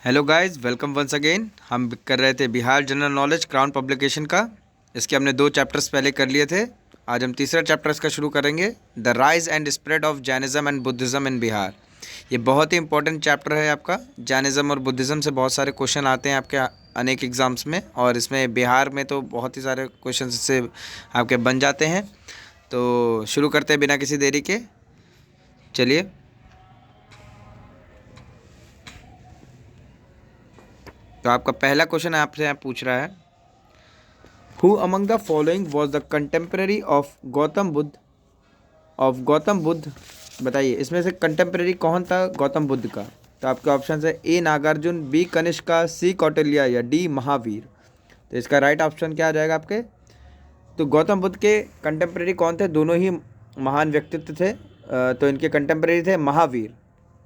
Hello guys, welcome once again. हम कर रहे थे Bihar general knowledge crown publication का। इसके हमने 2 चैप्टर्स पहले कर लिए थे। आज हम तीसरा चैप्टर इसका शुरू करेंगे, the rise and spread of Jainism and Buddhism in Bihar. ये बहुत ही इंपॉर्टेंट चैप्टर है आपका। जैनिज़्म और बुद्धिज़्म से बहुत सारे क्वेश्चन आते हैं आपके अनेक एग्ज़ाम्स में, और इसमें बिहार में तो बहुत ही सारे क्वेश्चन इससे आपके बन जाते हैं। तो शुरू करते हैं बिना किसी देरी के। चलिए, तो आपका पहला क्वेश्चन आपसे यहाँ पूछ रहा है, who among the following was the contemporary of Gautam Buddha. बताइए, इसमें से कंटेम्प्रेरी कौन था गौतम बुद्ध का। तो आपके ऑप्शन है ए नागार्जुन, बी कनिष्का, सी कौटिल्य या डी महावीर। तो इसका राइट ऑप्शन क्या आ जाएगा आपके। तो गौतम बुद्ध के कंटेम्प्रेरी कौन थे, दोनों ही महान व्यक्तित्व थे। तो इनके कंटेम्प्रेरी थे महावीर।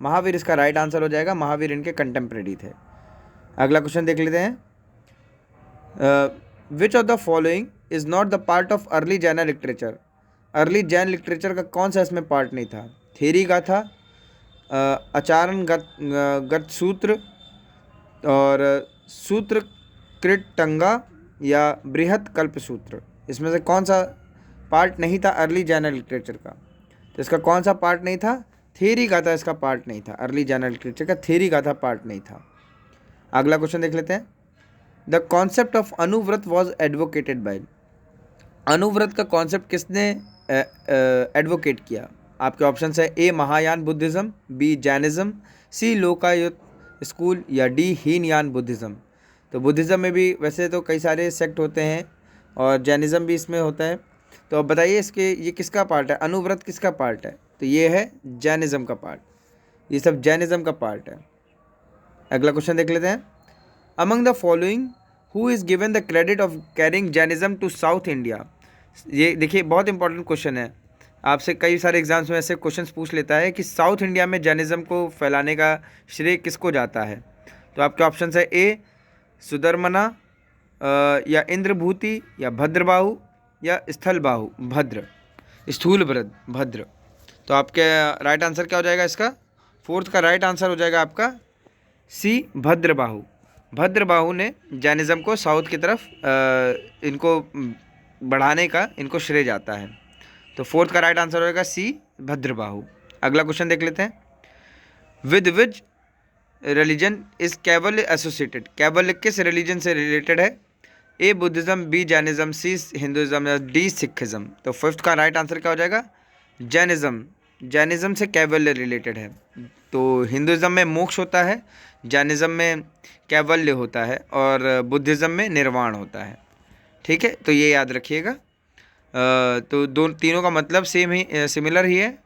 महावीर इसका राइट आंसर हो जाएगा, महावीर इनके कंटेम्प्रेरी थे। अगला क्वेश्चन देख लेते हैं, which of the following is not the part of early Jain literature. Early Jain literature का कौन सा इसमें पार्ट नहीं था। थेरी गाथा, आचारण गत सूत्र, और सूत्र कृतंगा या बृहत कल्प सूत्र। इसमें से कौन सा पार्ट नहीं था अर्ली जैन लिटरेचर का। तो इसका कौन सा पार्ट नहीं था, थेरी गाथा इसका पार्ट नहीं था। अर्ली जैन लिटरेचर का थेरी गाथा पार्ट नहीं था। अगला क्वेश्चन देख लेते हैं, the concept of Anuvrata was advocated by. Anuvrata का कॉन्सेप्ट किसने एडवोकेट किया। आपके ऑप्शन है A Mahayana Buddhism, B Jainism, C Lokayata school या डी हीनयान बुद्धिज़्म। तो बुद्धिज़्म में भी वैसे तो कई सारे सेक्ट होते हैं और जैनिज़्म भी इसमें होता है। तो अब बताइए इसके ये किसका पार्ट है, अनुव्रत किसका पार्ट है। तो ये है जैनिज़्म का पार्ट, ये सब जैनिज़्म का पार्ट है। अगला क्वेश्चन देख लेते हैं, among the following who is given the credit of carrying Jainism to South India. ये देखिए बहुत इंपॉर्टेंट क्वेश्चन है, आपसे कई सारे एग्जाम्स में ऐसे क्वेश्चंस पूछ लेता है कि साउथ इंडिया में जैनिज़्म को फैलाने का श्रेय किसको जाता है। तो आपके ऑप्शन है ए सुधर्मना, या इंद्रभूति, या भद्रबाहु, या स्थूलभद्र। तो आपके राइट आंसर क्या हो जाएगा इसका। फोर्थ का राइट आंसर हो जाएगा आपका सी भद्रबाहु। भद्रबाहु ने जैनिज़्म को साउथ की तरफ इनको बढ़ाने का इनको श्रेय जाता है। तो फोर्थ का राइट आंसर होगा सी भद्रबाहु। अगला क्वेश्चन देख लेते हैं, with which religion is Kaivalya associated. कैवल्य किस रिलीजन से रिलेटेड है। ए बुद्धिज़्म, बी जैनिज़्म, सी हिंदुज़्म या डी सिखिज़्म। तो फिफ्थ का राइट आंसर क्या हो जाएगा जैनिज़्म। जैनिज़्म से कैवल्य रिलेटेड है। तो हिंदुज़्म में मोक्ष होता है, जैनिज़्म में कैवल्य होता है, और बुद्धिज़्म में निर्वाण होता है। ठीक है, तो ये याद रखिएगा। तो तीनों का मतलब सेम ही सिमिलर ही है,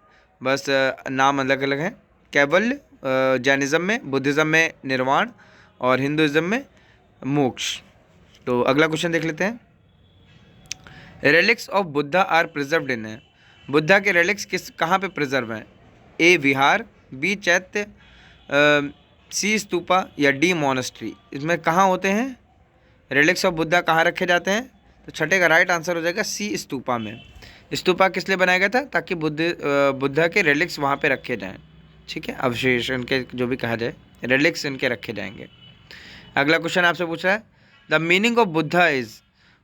बस नाम अलग अलग है। कैवल्य जैनिज़्म में, बुद्धिज़्म में निर्वाण, और हिंदुज़्म में मोक्ष। तो अगला क्वेश्चन देख लेते हैं, relics of Buddha are preserved in. Buddha के रेलिक्स कहाँ पे प्रिजर्व हैं। ए विहार, बी चैत्य, सी स्तूपा या डी मोनेस्ट्री। इसमें कहाँ होते हैं रेलिक्स ऑफ बुद्धा, कहाँ रखे जाते हैं। तो छठे का राइट आंसर हो जाएगा सी स्तूपा में। स्तूपा किस लिए बनाया गया था, ताकि बुद्धा के रेलिक्स वहाँ पे रखे जाएं। ठीक है, अवशेष इनके जो भी कहा जाए, रेलिक्स इनके रखे जाएंगे। अगला क्वेश्चन आपसे पूछ रहा है, the meaning of Buddha is.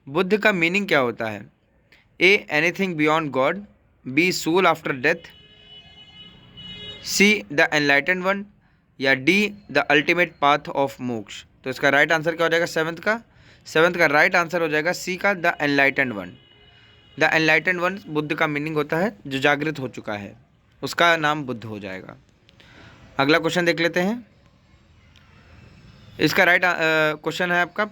Buddha का मीनिंग क्या होता है। A anything beyond God, B soul after death, C the enlightened one, या D the ultimate path of moksha. तो इसका राइट आंसर क्या हो जाएगा सेवंथ का राइट आंसर हो जाएगा सी का the enlightened one. The enlightened one Buddha का मीनिंग होता है जो जागृत हो चुका है, उसका नाम बुद्ध हो जाएगा। अगला क्वेश्चन देख लेते हैं, इसका राइट क्वेश्चन है आपका,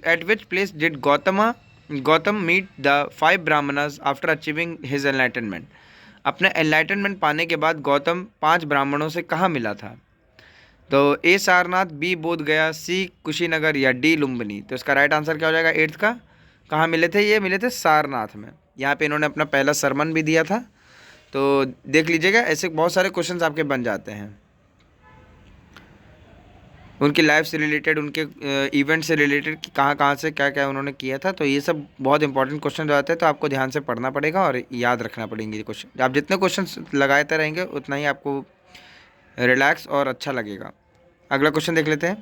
at which place did Gautam meet the 5 Brahmanas after achieving his enlightenment. अपने एनलाइटनमेंट पाने के बाद गौतम 5 ब्राह्मणों से कहाँ मिला था। तो ए सारनाथ, बी बोध गया, सी कुशीनगर या डी लुम्बिनी। तो इसका राइट आंसर क्या हो जाएगा एट्थ का। कहाँ मिले थे, ये मिले थे सारनाथ में। यहाँ पे इन्होंने अपना पहला सरमन भी दिया था। तो देख लीजिएगा, ऐसे बहुत सारे क्वेश्चंस आपके बन जाते हैं, उनकी लाइफ से रिलेटेड, उनके इवेंट से रिलेटेड कि कहाँ कहाँ से क्या क्या उन्होंने किया था। तो ये सब बहुत इंपॉर्टेंट क्वेश्चन जो आते हैं, तो आपको ध्यान से पढ़ना पड़ेगा और याद रखना पड़ेंगे ये क्वेश्चन। आप जितने क्वेश्चन लगाते रहेंगे उतना ही आपको रिलैक्स और अच्छा लगेगा। अगला क्वेश्चन देख लेते हैं।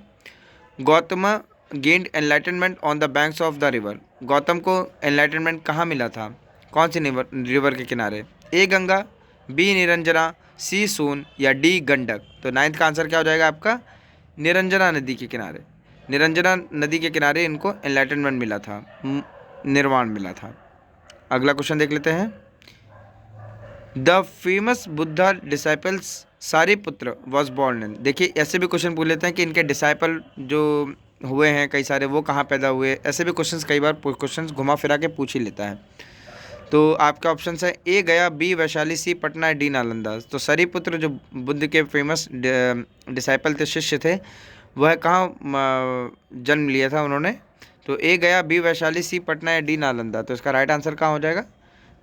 Gautam gained enlightenment on the banks of the river. Gautam को एनलाइटनमेंट कहाँ मिला था, कौन सी रिवर के किनारे? ए गंगा, बी निरंजना, सी सोन या डी गंडक। तो 9th का आंसर क्या हो जाएगा आपका? निरंजना नदी के किनारे। निरंजना नदी के किनारे इनको एनलाइटनमेंट मिला था, निर्वाण मिला था। अगला क्वेश्चन देख लेते हैं। The famous Buddha disciples Sariputra was born in. देखिए ऐसे भी क्वेश्चन पूछ लेते हैं कि इनके डिसाइपल जो हुए हैं कई सारे, वो कहाँ पैदा हुए। ऐसे भी क्वेश्चंस कई बार क्वेश्चंस घुमा फिरा के पूछ ही लेता है। तो आपका ऑप्शन है ए गया, बी वैशाली, सी पटना, डी नालंदा। तो सारिपुत्र जो बुद्ध के फेमस डिसाइपल थे, शिष्य थे, वह कहाँ जन्म लिया था उन्होंने? तो ए गया, बी वैशाली, सी पटना या डी नालंदा। तो इसका राइट आंसर कहाँ हो जाएगा?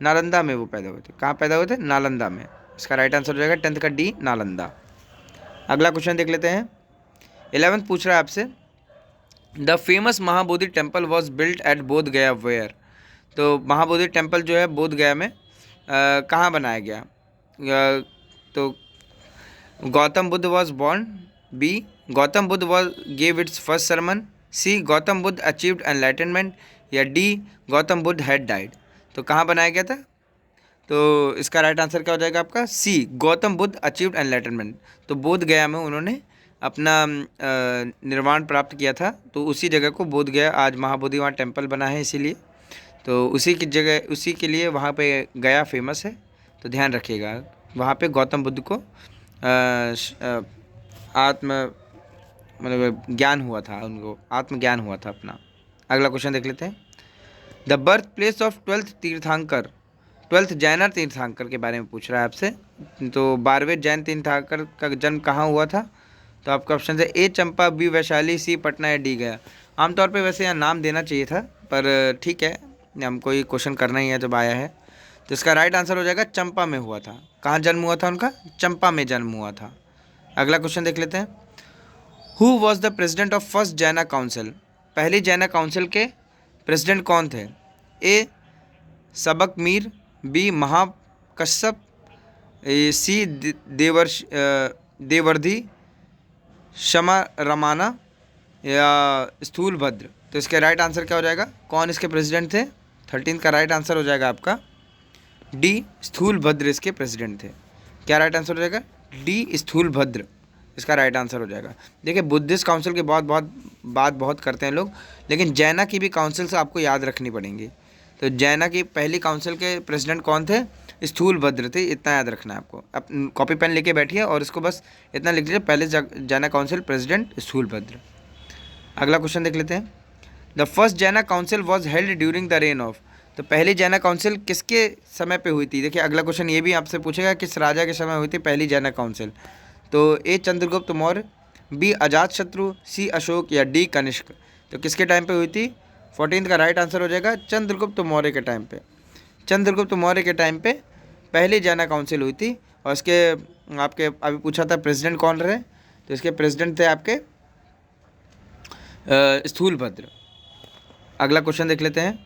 नालंदा में वो पैदा हुए थे। कहाँ पैदा हुए थे? नालंदा में। इसका राइट आंसर हो जाएगा 10th का डी, नालंदा। अगला क्वेश्चन देख लेते हैं। 11th पूछ रहा है आपसे, the famous Mahabodhi temple was built at बोध गया वेयर। तो महाबोधि टेम्पल जो है बोध गया में कहाँ बनाया गया? तो Gautam Buddha was born, B Gautam Buddha was gave its first sermon, C Gautam Buddha achieved enlightenment या D Gautam Buddha had died. तो कहाँ बनाया गया था? तो इसका राइट आंसर क्या हो जाएगा आपका? सी गौतम बुद्ध अचीव्ड एनलाइटनमेंट। तो बोध गया में उन्होंने अपना निर्वाण प्राप्त किया था। तो उसी जगह को बोध गया, आज महाबोधि वहाँ टेम्पल बना है इसीलिए। तो उसी की जगह, उसी के लिए वहाँ पे गया फेमस है। तो ध्यान रखिएगा, वहाँ पे गौतम बुद्ध को मतलब ज्ञान हुआ था, उनको आत्मज्ञान हुआ था अपना। अगला क्वेश्चन देख लेते हैं। The birth place of 12th तीर्थंकर, 12th जैन तीर्थंकर के बारे में पूछ रहा है आपसे। तो 12वें जैन तीर्थंकर का जन्म कहाँ हुआ था? तो आपका ऑप्शन है ए चंपा, बी वैशाली, सी पटना या डी गया। आमतौर पे वैसे यहाँ नाम देना चाहिए था, पर ठीक है, हमको ये क्वेश्चन करना ही है जब आया है। तो इसका राइट आंसर हो जाएगा चंपा में हुआ था। कहाँ जन्म हुआ था उनका? चंपा में जन्म हुआ था। अगला क्वेश्चन देख लेते हैं। Who was the president of first जैना काउंसिल। पहली जैना काउंसिल के प्रेसिडेंट कौन थे? ए सबक मीर, बी महाकश्यप, सी देवर्धि, शमा रमाना या स्थूलभद्र। तो इसके राइट आंसर क्या हो जाएगा? कौन इसके प्रेसिडेंट थे? 13th का राइट आंसर हो जाएगा आपका डी स्थूलभद्र इसके प्रेसिडेंट थे। क्या राइट आंसर हो जाएगा? डी स्थूलभद्र इसका राइट आंसर हो जाएगा। देखिए बुद्धिस्ट काउंसिल की बात बहुत करते हैं लोग, लेकिन जैना की भी काउंसिल्स आपको याद रखनी पड़ेंगी। तो जैना की पहली काउंसिल के प्रेसिडेंट कौन थे? स्थूलभद्र थे, इतना याद रखना है आपको। अब कॉपी पेन लेके बैठिए और इसको बस इतना लिख लीजिए, पहले जैना काउंसिल प्रेसिडेंट स्थूलभद्र। अगला क्वेश्चन देख लेते हैं। द फर्स्ट जैना council was held during the rain of. तो पहली जैना काउंसिल किसके समय पे हुई थी? देखिए अगला क्वेश्चन ये भी आपसे पूछेगा किस राजा के समय हुई थी पहली जैना काउंसिल। तो ए चंद्रगुप्त मौर्य, बी अजातशत्रु, सी अशोक या डी कनिष्क। तो किसके टाइम पे हुई थी? 14th का राइट आंसर हो जाएगा चंद्रगुप्त मौर्य के टाइम पे। चंद्रगुप्त मौर्य के टाइम पे पहली जैना काउंसिल हुई थी। और इसके आपके अभी पूछा था प्रेसिडेंट कौन रहे, तो इसके प्रेसिडेंट थे आपके स्थूलभद्र। अगला क्वेश्चन देख लेते हैं।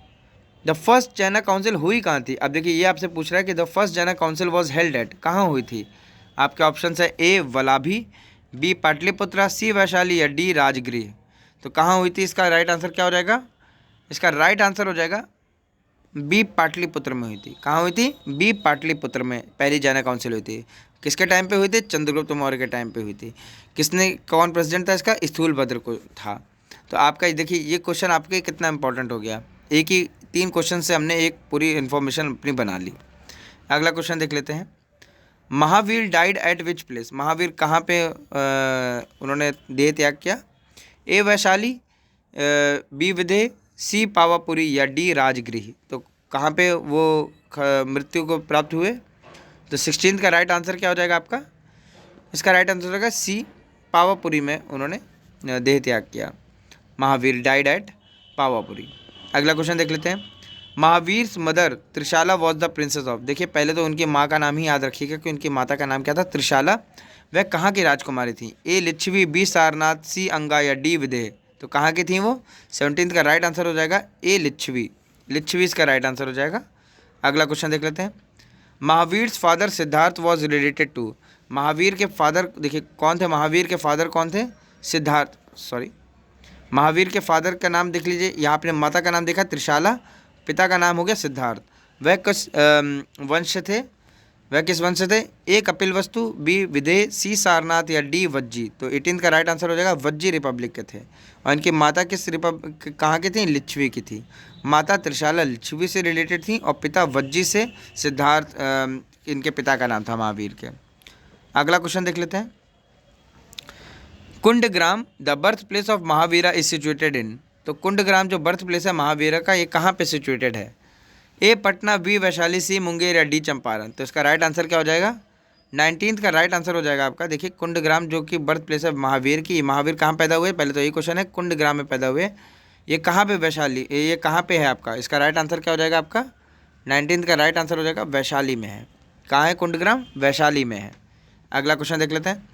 द फर्स्ट जैना काउंसिल हुई कहाँ थी? अब देखिए ये आपसे पूछ रहा है कि द फर्स्ट जैना काउंसिल वॉज हेल्ड एट, कहाँ हुई थी? आपके ऑप्शन है ए वलाभी, बी पाटलिपुत्रा, सी वैशाली या डी राजगृह। तो कहाँ हुई थी? इसका राइट आंसर क्या हो जाएगा? इसका राइट आंसर हो जाएगा बी पाटलिपुत्र में हुई थी। कहाँ हुई थी? बी पाटलिपुत्र में पहली जैना काउंसिल हुई थी। किसके टाइम पे हुई थी? चंद्रगुप्त मौर्य के टाइम पे हुई थी। किसने, कौन प्रेसिडेंट था इसका? स्थूलभद्र को था। तो आपका देखिए ये क्वेश्चन आपके कितना इंपॉर्टेंट हो गया। एक ही 3 क्वेश्चन से हमने एक पूरी इन्फॉर्मेशन अपनी बना ली। अगला क्वेश्चन देख लेते हैं। Mahavir died eight which place. Mahavir कहाँ पे उन्होंने देह त्याग किया? ए वैशाली, बी विदेह, सी पावापुरी या डी राजगृह। तो कहाँ पे वो मृत्यु को प्राप्त हुए? तो 16th का राइट आंसर क्या हो जाएगा आपका? इसका राइट आंसर हो जाएगा सी पावापुरी में उन्होंने देह त्याग किया। Mahavir died eight Pawapuri. अगला क्वेश्चन देख लेते हैं। Mahavir mother Trishala was the princess of. देखिए पहले तो उनकी माँ का नाम ही याद रखिएगा कि उनकी माता का नाम क्या था? त्रिशाला। वह कहाँ की राजकुमारी थी? ए लिच्छवी, बी सारनाथ, सी अंगा या डी विदेह। तो कहाँ की थी वो? 17th का राइट आंसर हो जाएगा ए लिच्छवी। लिच्छवी इसका राइट आंसर हो जाएगा। अगला क्वेश्चन देख लेते हैं। Mahavir father Siddhartha was related to. Mahavir के फादर देखिए कौन थे? महावीर के फादर कौन थे? सिद्धार्थ, सॉरी, महावीर के फादर का नाम देख लीजिए, यहाँ आपने माता का नाम देखा त्रिशाला, पिता का नाम हो गया सिद्धार्थ। वह किस वंश थे, वह किस वंश से थे? ए कपिलवस्तु, बी विदेह, सी सारनाथ या डी वज्जी। तो 18 का राइट आंसर हो जाएगा वज्जी रिपब्लिक के थे। और इनकी माता किस कहाँ की थी? लिच्छवी की थी। माता त्रिशाला लिच्छवी से रिलेटेड थी और पिता वज्जी से, सिद्धार्थ इनके पिता का नाम था महावीर के। अगला क्वेश्चन देख लेते हैं। Kundagram the birth place of Mahavira is situated in. तो कुंडग्राम जो बर्थ प्लेस है महावीरा का, ये कहाँ पे सिचुएटेड है? ए पटना, बी वैशाली, सी मुंगेर या डी चंपारण। तो इसका राइट आंसर क्या हो जाएगा? 19 का राइट आंसर हो जाएगा आपका। देखिए कुंडग्राम जो कि बर्थ प्लेस है महावीर की, महावीर कहाँ पैदा हुए? पहले तो यही क्वेश्चन है, कुंडग्राम में पैदा हुए। ये कहाँ पे वैशाली, ये कहाँ पे है आपका? इसका राइट आंसर क्या हो जाएगा आपका? 19 का राइट आंसर हो जाएगा वैशाली में है। कहाँ है कुंडग्राम? वैशाली में है। अगला क्वेश्चन देख लेते हैं।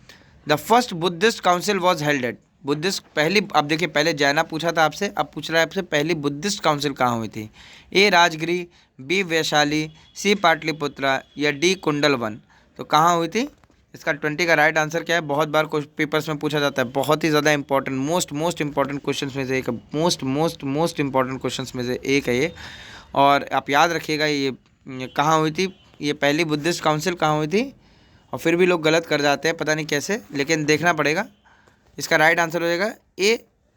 The first Buddhist council was held at. Buddhist पहली, अब देखिए पहले जैना पूछा था आपसे, अब पूछ रहा है आपसे पहली बुद्धिस्ट काउंसिल कहाँ हुई थी? ए राजगिरी, बी वैशाली, सी पाटलिपुत्रा या डी कुंडलवन। तो कहाँ हुई थी? इसका 20 का राइट आंसर क्या है? बहुत बार पेपर्स में पूछा जाता है, बहुत ही ज़्यादा इंपॉर्टेंट, मोस्ट इंपॉर्टेंट क्वेश्चन में से एक, मोस्ट इंपॉर्टेंट क्वेश्चन में से एक है ये। और आप याद रखिएगा ये कहाँ हुई थी, ये पहली बुद्धिस्ट काउंसिल कहाँ हुई थी। और फिर भी लोग गलत कर जाते हैं, पता नहीं कैसे, लेकिन देखना पड़ेगा। इसका राइट आंसर हो जाएगा ए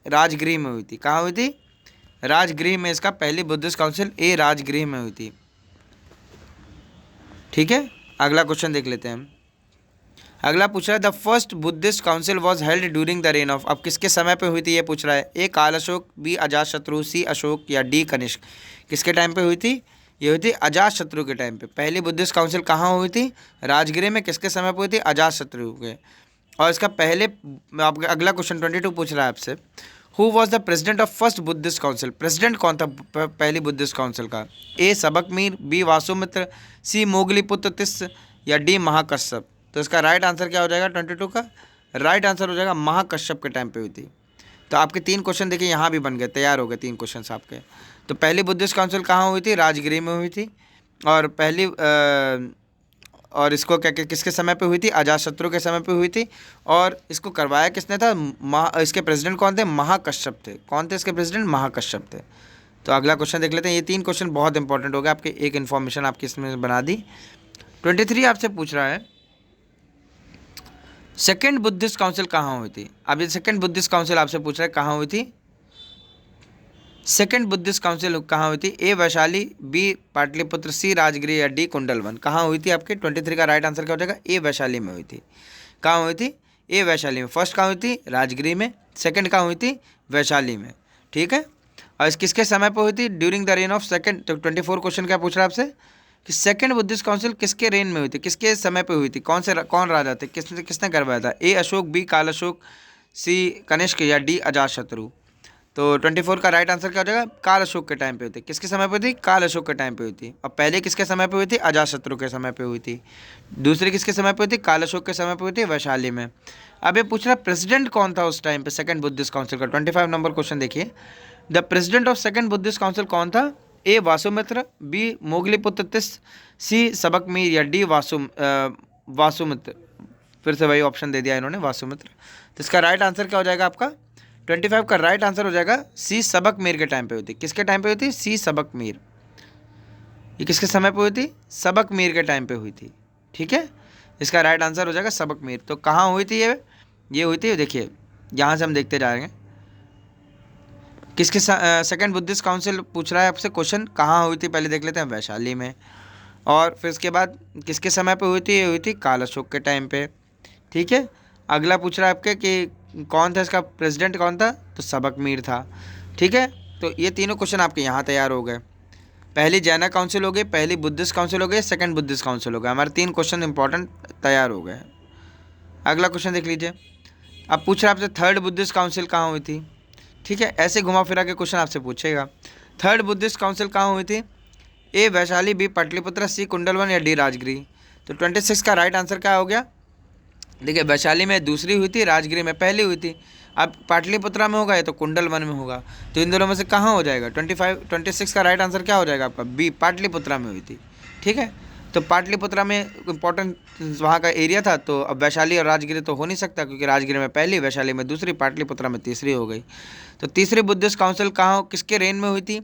राजगृह में हुई थी। कहाँ हुई थी? राजगृह में इसका पहली बुद्धिस्ट काउंसिल ए राजगृह में हुई थी। ठीक है, अगला क्वेश्चन देख लेते हैं। अगला पूछ रहा है the first Buddhist council was held during the rain of. अब किसके समय पे हुई थी ये पूछ रहा है? ए काल अशोक, बी अजातशत्रु, सी अशोक या डी कनिष्क। किसके टाइम पे हुई थी? ये हुई थी अजातशत्रु के टाइम पे। पहली बुद्धिस्ट काउंसिल कहाँ हुई थी? राजगृह में। किसके समय पे हुई थी? अजातशत्रु के। और इसका पहले अगला क्वेश्चन 22 पूछ रहा है आपसे, who was the president of first Buddhist council. President कौन था पहली बुद्धिस्ट काउंसिल का? ए सबकमीर, बी वासुमित्र, सी मोगलीपुत्र तिस्स या डी महाकश्यप। तो इसका राइट आंसर क्या हो जाएगा? 22 का राइट आंसर हो जाएगा महाकश्यप के टाइम पे हुई थी। तो आपके 3 क्वेश्चन देखिए यहाँ भी बन गए, तैयार हो गए 3 क्वेश्चन आपके। तो पहली बुद्धिस्ट काउंसिल कहाँ हुई थी? राजगृह में हुई थी। और पहली और इसको क्या किसके समय पे हुई थी? अजातशत्रु के समय पे हुई थी। और इसको करवाया किसने था? इसके प्रेसिडेंट कौन थे? महाकश्यप थे। कौन थे इसके प्रेसिडेंट? महाकश्यप थे। तो अगला क्वेश्चन देख लेते हैं। ये 3 क्वेश्चन बहुत इंपॉर्टेंट हो गए आपके, एक इन्फॉर्मेशन आपकी इसमें बना दी। 23 आपसे पूछ रहा है सेकेंड बुद्धिस्ट काउंसिल कहाँ हुई थी। अब ये सेकेंड बुद्धिस्ट काउंसिल आपसे पूछ रहा है कहाँ हुई थी? सेकेंड बुद्धिस्ट काउंसिल कहाँ हुई थी? ए वैशाली, बी पाटलिपुत्र, सी राजगृह या डी कुंडलवन। कहाँ हुई थी आपके? 23 का राइट आंसर क्या हो जाएगा? ए वैशाली में हुई थी। कहाँ हुई थी? ए वैशाली में। फर्स्ट कहाँ हुई थी? राजगृह में। सेकंड कहाँ हुई थी? वैशाली में। ठीक है, और इस किसके समय पर हुई थी? During the rain of second. तो 24 क्वेश्चन क्या पूछ रहा है आपसे कि सेकंड बुद्धिस्ट काउंसिल किसके रेन में हुई थी, किसके समय पे हुई थी, कौन राजा थे, किसने करवाया था? ए अशोक, बी काल अशोक, सी कनिष्क या डी अजातशत्रु। तो 24 का राइट आंसर क्या हो जाएगा? काल अशोक के टाइम पे हुई थी। किसके समय पे थी? काल अशोक के टाइम पे हुई थी। और पहले किसके समय पे हुई थी? अजातशत्रु के समय पे हुई थी। दूसरी किसके समय पे हुई थी? काल अशोक के समय पे हुई थी, वैशाली में। अब ये पूछ रहा है प्रेसिडेंट कौन था उस टाइम पे सेकंड बुद्धिस्ट काउंसिल का। 25 नंबर क्वेश्चन देखिए, the president of second Buddhist council कौन था? ए वासुमित्र, बी मोगलीपुत्र तिस्स, सी सबकमीर या डी वासुमित्र। फिर से वही ऑप्शन दे दिया इन्होंने, वासुमित्र। तो इसका राइट आंसर क्या हो जाएगा आपका? 25 का राइट आंसर हो जाएगा सी सबकमीर के टाइम पे हुई थी। किसके टाइम पे हुई थी? सी सबकमीर। ये किसके समय पे हुई थी? सबकमीर के टाइम पे हुई थी। ठीक है, इसका राइट आंसर हो जाएगा सबकमीर। तो कहाँ हुई थी ये हुई थी, देखिए यहाँ से हम देखते जा रहे हैं किसके सेकंड बुद्धिस्ट काउंसिल पूछ रहा है आपसे क्वेश्चन, कहाँ हुई थी पहले देख लेते हैं, वैशाली में। और फिर उसके बाद किसके समय पे हुई थी? ये हुई थी काल अशोक के टाइम पे। ठीक है, अगला पूछ रहा है आपके कि कौन था इसका प्रेसिडेंट, कौन था? तो सबकमीर था। ठीक है, तो ये तीनों क्वेश्चन आपके यहाँ तैयार हो गए। पहली जैना काउंसिल हो गई, पहली बुद्धिस्ट काउंसिल हो गई, सेकंड बुद्धिस्ट काउंसिल हो गया। हमारे 3 क्वेश्चन इंपॉर्टेंट तैयार हो गए। अगला क्वेश्चन देख लीजिए। अब पूछ रहा है आपसे थर्ड बुद्धिस्ट काउंसिल कहाँ हुई थी। ठीक है, ऐसे घुमा फिरा के क्वेश्चन आपसे पूछेगा। थर्ड बुद्धिस्ट काउंसिल कहाँ हुई थी? ए वैशाली, बी पाटलिपुत्र, सी कुंडलवन या डी राजगृह। तो 26 का राइट आंसर क्या हो गया? देखिए वैशाली में दूसरी हुई थी, राजगृह में पहली हुई थी। अब पाटलिपुत्रा में होगा या तो कुंडलवन में होगा, तो इन दोनों में से कहाँ हो जाएगा? 26 का राइट आंसर क्या हो जाएगा आपका? बी पाटलिपुत्रा में हुई थी। ठीक है, तो पाटलिपुत्रा में इम्पोर्टेंट वहाँ का एरिया था, तो अब वैशाली और राजगिरी तो हो नहीं सकता, क्योंकि राजगिरी में पहली, वैशाली में दूसरी, पाटलिपुत्रा में तीसरी हो गई। तो तीसरी बुद्धिस्ट काउंसिल कहाँ, किसके रेन में हुई थी?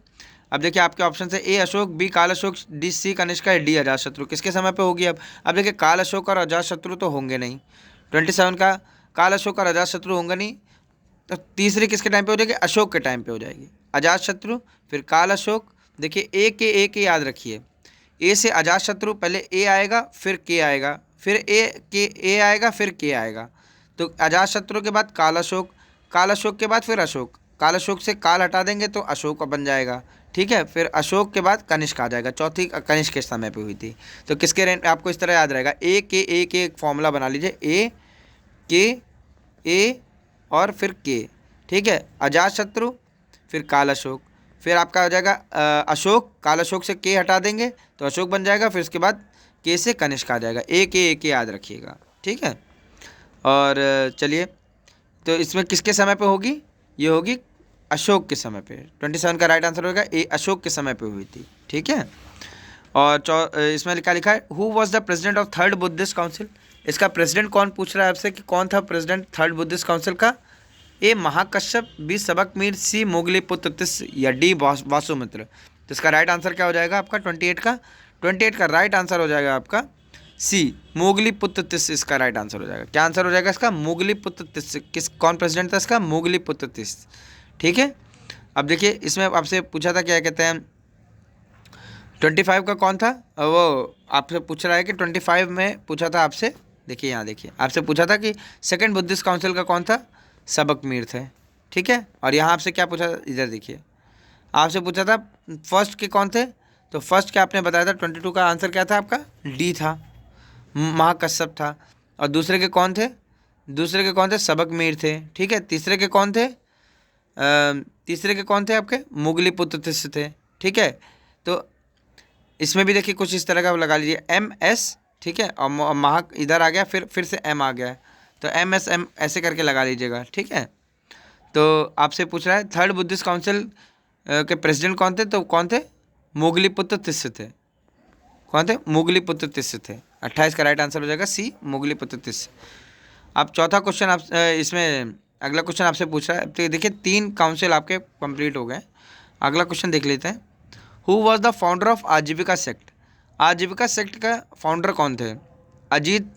अब देखिए आपके ऑप्शन है, ए Ashok, B Kalashok, D C Kanishka, D Ajatashatru. किसके समय पे होगी? अब देखिए काल अशोक और अजातशत्रु तो होंगे नहीं, 27 का काल अशोक और अजातशत्रु होंगे नहीं, तो तीसरी किसके टाइम पे हो जाएगी? अशोक के टाइम पे हो जाएगी। अजातशत्रु, फिर काल अशोक। देखिए ए के याद रखिए, ए से अजातशत्रु, पहले ए आएगा फिर के आएगा, फिर ए आएगा फिर के आएगा। तो अजातशत्रु के बाद काल अशोक, काल अशोक के बाद फिर अशोक, काल अशोक से काल हटा देंगे तो अशोक बन जाएगा, ठीक है। फिर अशोक के बाद कनिष्क आ जाएगा, चौथी कनिष्क के समय पे हुई थी। तो किसके रेन, आपको इस तरह याद रहेगा, ए के एक फॉर्मूला बना लीजिए, ए और फिर के, ठीक है। अजातशत्रु, फिर काल अशोक, फिर आपका हो जाएगा अशोक, काल अशोक से के हटा देंगे तो अशोक बन जाएगा, फिर उसके बाद के से कनिष्क आ जाएगा। ए के याद रखिएगा, ठीक है। और चलिए, तो इसमें किसके समय पे होगी? ये होगी अशोक के समय पे। 27 का राइट आंसर होगा ए, अशोक के समय पे हुई थी, ठीक है। और इसमें क्या लिखा है, who was the president of third Buddhist council? इसका प्रेसिडेंट कौन पूछ रहा है आपसे कि कौन था प्रेसिडेंट थर्ड बुद्धिस्ट काउंसिल का? ए महाकश्यप, बी सबकमीर, सी मोगलीपुत्र तिस्स, या डी वासुमित्र। तो इसका राइट आंसर क्या हो जाएगा आपका? 28 का राइट आंसर हो जाएगा आपका सी, मोगलीपुत्र तिस्स इसका राइट आंसर हो जाएगा। क्या आंसर हो जाएगा इसका? मोगलीपुत्र तिस्स। कौन प्रेसिडेंट था इसका? मोगलीपुत्र तिस्स, ठीक है। अब देखिए इसमें आपसे पूछा था, क्या कहते हैं, 25 का कौन था? वो आपसे पूछ रहा है कि 25 में पूछा था आपसे, देखिए यहाँ देखिए, आपसे पूछा था कि सेकंड बुद्धिस्ट काउंसिल का कौन था? सबकमीर थे, ठीक है। और यहाँ आपसे क्या पूछा था? इधर देखिए, आपसे पूछा था फर्स्ट के कौन थे? तो फर्स्ट के आपने बताया था 22 का आंसर क्या था आपका? डी था, महाकश्यप था। और दूसरे के कौन थे? दूसरे के कौन थे? सबकमीर थे, ठीक है। तीसरे के कौन थे? आपके मोगलीपुत्र तिस्स थे, ठीक है। तो इसमें भी देखिए कुछ इस तरह का लगा लीजिए, एम एस, ठीक है, और महा इधर आ गया, फिर से एम आ गया, तो एम एस एम ऐसे करके लगा लीजिएगा, ठीक है। तो आपसे पूछ रहा है थर्ड बुद्धिस्ट काउंसिल के प्रेसिडेंट कौन थे? तो कौन थे? मोगलीपुत्र तिस्स थे। कौन थे? मोगलीपुत्र तिस्स थे। 28 का राइट आंसर हो जाएगा सी, मोगलीपुत्र तिस्स। अब चौथा क्वेश्चन आप इसमें अगला क्वेश्चन आपसे पूछ रहा है, तो देखिए 3 काउंसिल आपके कंप्लीट हो गए। अगला क्वेश्चन देख लेते हैं, who was the founder of आजीविका सेक्ट? आजीविका सेक्ट का फाउंडर कौन थे? अजीत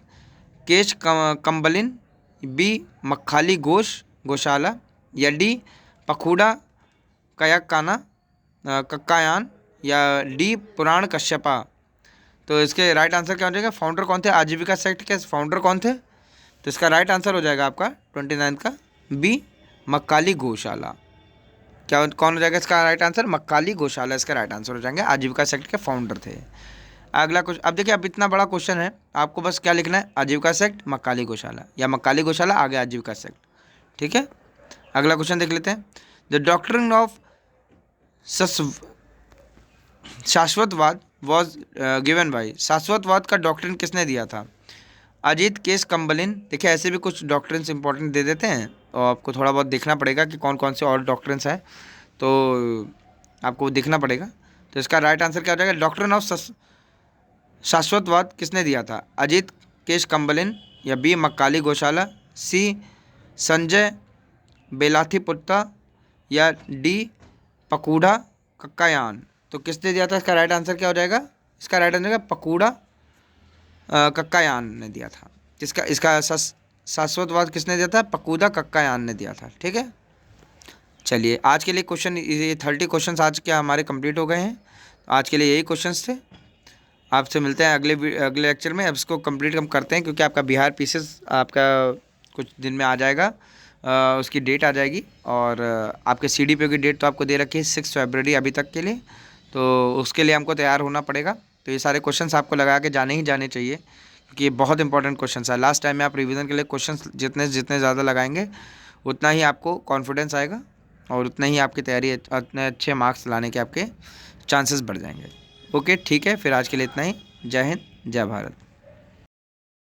केश कंबलिन, बी मक्खाली गौशाला, या डी पखूड़ा कक्कायान, या डी पुराण कश्यपा। तो इसके राइट आंसर क्या हो जाएगा? फाउंडर कौन थे आजीविका सेक्ट के? फाउंडर कौन थे? तो इसका राइट आंसर हो जाएगा आपका 29 का बी, मक्काली गौशाला। क्या कौन हो जाएगा इसका राइट आंसर? मक्काली गौशाला इसका राइट आंसर हो जाएंगे, आजीविका सेक्ट के फाउंडर थे। अगला क्वेश्चन, अब देखिए अब इतना बड़ा क्वेश्चन है, आपको बस क्या लिखना है? आजीविका सेक्ट, मक्काली गौशाला, या मक्काली गौशाला आगे आजीविका सेक्ट, ठीक है। अगला क्वेश्चन देख लेते हैं, the doctrine of Shashvatavada was given by. शाश्वतवाद का डॉक्ट्रिन किसने दिया था? अजीत केश कंबलिन। देखिए ऐसे भी कुछ डॉक्ट्रिन्स इंपॉर्टेंट दे देते हैं, और आपको थोड़ा बहुत देखना पड़ेगा कि कौन कौन से और डॉक्ट्रिन्स हैं, तो आपको देखना पड़ेगा। तो इसका राइट आंसर क्या हो जाएगा? डॉक्ट्रिन ऑफ शाश्वतवाद किसने दिया था? अजीत केश कंबलिन, या बी मक्काली गौशाला, सी संजय बेलाथीपुट्टा, या डी पकूड़ा कक्कायान। तो किसने दिया था? इसका राइट आंसर क्या हो जाएगा? इसका राइट आंसर पकूड़ा कक्कायान ने दिया था। इसका शाश्वतवाद किसने दिया था? पकूड़ा कक्कायान ने दिया था, ठीक है। चलिए आज के लिए क्वेश्चन, ये 30 क्वेश्चन आज के हमारे कंप्लीट हो गए हैं। आज के लिए यही क्वेश्चंस थे। आपसे मिलते हैं अगले लेक्चर में। अब इसको कंप्लीट हम करते हैं, क्योंकि आपका बिहार पीसेस आपका कुछ दिन में आ जाएगा, उसकी डेट आ जाएगी। और आपके CDPO की डेट तो आपको दे रखी है 6 फरवरी अभी तक के लिए, तो उसके लिए हमको तैयार होना पड़ेगा। तो ये सारे क्वेश्चंस आपको लगा के जाने ही जाने चाहिए, क्योंकि ये बहुत इंपॉर्टेंट क्वेश्चंस है। लास्ट टाइम में आप रिवीजन के लिए क्वेश्चंस जितने ज़्यादा लगाएंगे उतना ही आपको कॉन्फिडेंस आएगा, और उतना ही आपकी तैयारी, उतने अच्छे मार्क्स लाने के आपके चांसेस बढ़ जाएंगे। ओके ठीक है, फिर आज के लिए इतना ही। जय हिंद, जय भारत।